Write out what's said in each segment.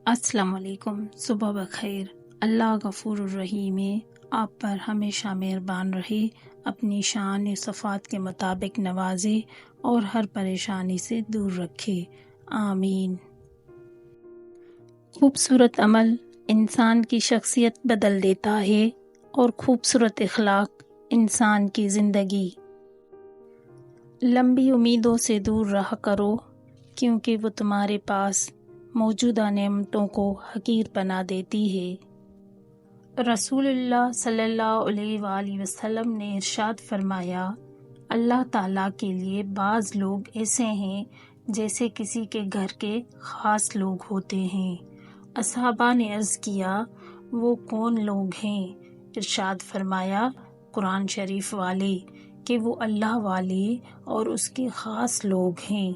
السلام علیکم، صبح بخیر۔ اللہ غفور الرحیم ہے، آپ پر ہمیشہ مہربان رہے، اپنی شان و صفات کے مطابق نوازے اور ہر پریشانی سے دور رکھے، آمین۔ خوبصورت عمل انسان کی شخصیت بدل دیتا ہے اور خوبصورت اخلاق انسان کی زندگی۔ لمبی امیدوں سے دور رہا کرو، کیونکہ وہ تمہارے پاس موجودہ نعمتوں کو حقیر بنا دیتی ہے۔ رسول اللہ صلی اللہ علیہ وآلہ وسلم نے ارشاد فرمایا، اللہ تعالیٰ کے لیے بعض لوگ ایسے ہیں جیسے کسی کے گھر کے خاص لوگ ہوتے ہیں۔ اصحابہ نے عرض کیا، وہ کون لوگ ہیں؟ ارشاد فرمایا، قرآن شریف والے، کہ وہ اللہ والے اور اس کے خاص لوگ ہیں۔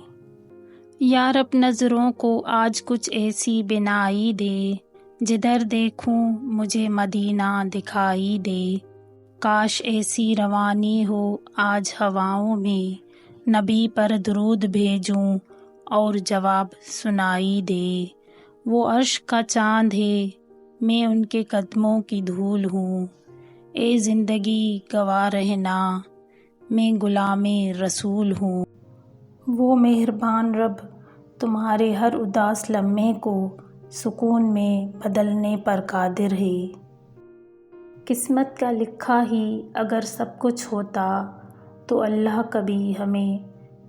یا رب نظروں کو آج کچھ ایسی بنائی دے، جدھر دیکھوں مجھے مدینہ دکھائی دے۔ کاش ایسی روانی ہو آج ہواؤں میں، نبی پر درود بھیجوں اور جواب سنائی دے۔ وہ عرش کا چاند ہے، میں ان کے قدموں کی دھول ہوں۔ اے زندگی گواہ رہنا، میں غلام رسول ہوں۔ وہ مہربان رب تمہارے ہر اداس لمحے کو سکون میں بدلنے پر قادر ہے۔ قسمت کا لکھا ہی اگر سب کچھ ہوتا تو اللہ کبھی ہمیں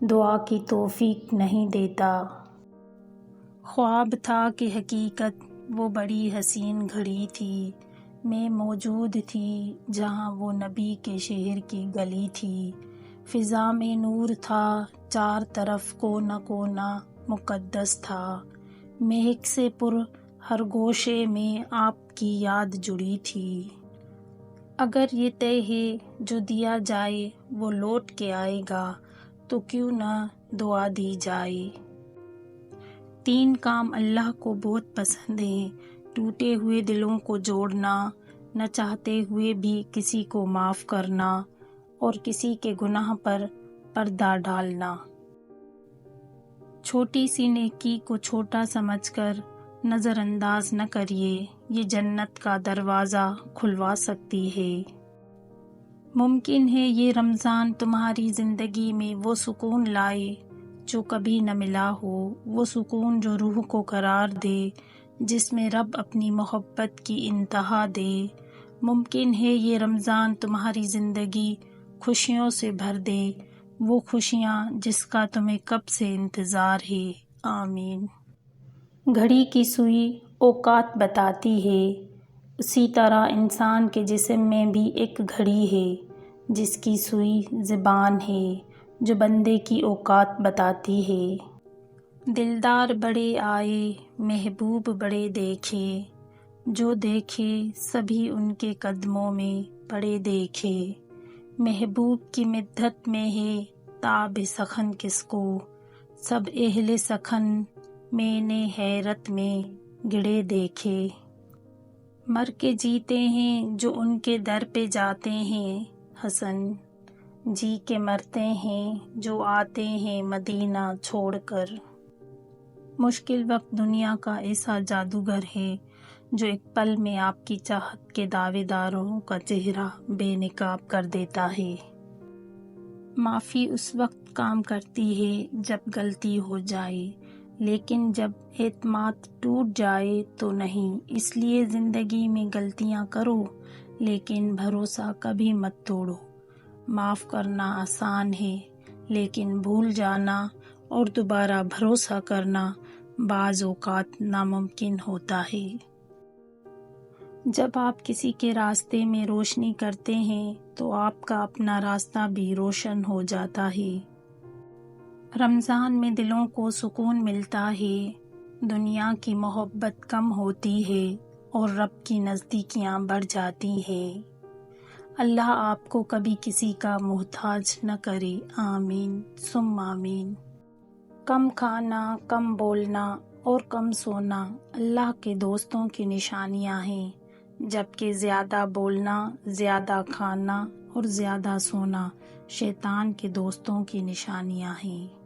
دعا کی توفیق نہیں دیتا۔ خواب تھا کہ حقیقت وہ بڑی حسین گھڑی تھی، میں موجود تھی جہاں وہ نبی کے شہر کی گلی تھی۔ فضا میں نور تھا، چار طرف کونا کونا مقدس تھا، مہک سے پر ہر گوشے میں آپ کی یاد جڑی تھی۔ اگر یہ طے ہے جو دیا جائے وہ لوٹ کے آئے گا، تو کیوں نہ دعا دی جائے۔ تین کام اللہ کو بہت پسند ہیں، ٹوٹے ہوئے دلوں کو جوڑنا، نہ چاہتے ہوئے بھی کسی کو معاف کرنا، اور کسی کے گناہ پر پردہ ڈالنا۔ چھوٹی سی نیکی کو چھوٹا سمجھ کر نظر انداز نہ کریے، یہ جنت کا دروازہ کھلوا سکتی ہے۔ ممکن ہے یہ رمضان تمہاری زندگی میں وہ سکون لائے جو کبھی نہ ملا ہو، وہ سکون جو روح کو قرار دے، جس میں رب اپنی محبت کی انتہا دے۔ ممکن ہے یہ رمضان تمہاری زندگی خوشیوں سے بھر دے، وہ خوشیاں جس کا تمہیں کب سے انتظار ہے، آمین۔ گھڑی کی سوئی اوقات بتاتی ہے، اسی طرح انسان کے جسم میں بھی ایک گھڑی ہے جس کی سوئی زبان ہے، جو بندے کی اوقات بتاتی ہے۔ دلدار بڑے آئے، محبوب بڑے دیکھے، جو دیکھے سبھی ان کے قدموں میں پڑے دیکھے۔ محبوب کی مدحت میں ہے تاب سخن کس کو، سب اہل سخن میں نے حیرت میں گڑے دیکھے۔ مر کے جیتے ہیں جو ان کے در پہ جاتے ہیں حسن، جی کے مرتے ہیں جو آتے ہیں مدینہ چھوڑ کر۔ مشکل وقت دنیا کا ایسا جادوگر ہے جو ایک پل میں آپ کی چاہت کے دعوے داروں کا چہرہ بے نقاب کر دیتا ہے۔ معافی اس وقت کام کرتی ہے جب غلطی ہو جائے، لیکن جب اعتماد ٹوٹ جائے تو نہیں۔ اس لیے زندگی میں غلطیاں کرو لیکن بھروسہ کبھی مت توڑو۔ معاف کرنا آسان ہے، لیکن بھول جانا اور دوبارہ بھروسہ کرنا بعض اوقات ناممکن ہوتا ہے۔ جب آپ کسی کے راستے میں روشنی کرتے ہیں تو آپ کا اپنا راستہ بھی روشن ہو جاتا ہے۔ رمضان میں دلوں کو سکون ملتا ہے، دنیا کی محبت کم ہوتی ہے اور رب کی نزدیکیاں بڑھ جاتی ہیں۔ اللہ آپ کو کبھی کسی کا محتاج نہ کرے، آمین ثم آمین۔ کم کھانا، کم بولنا اور کم سونا اللہ کے دوستوں کی نشانیاں ہیں، جبکہ زیادہ بولنا، زیادہ کھانا اور زیادہ سونا شیطان کے دوستوں کی نشانیاں ہیں۔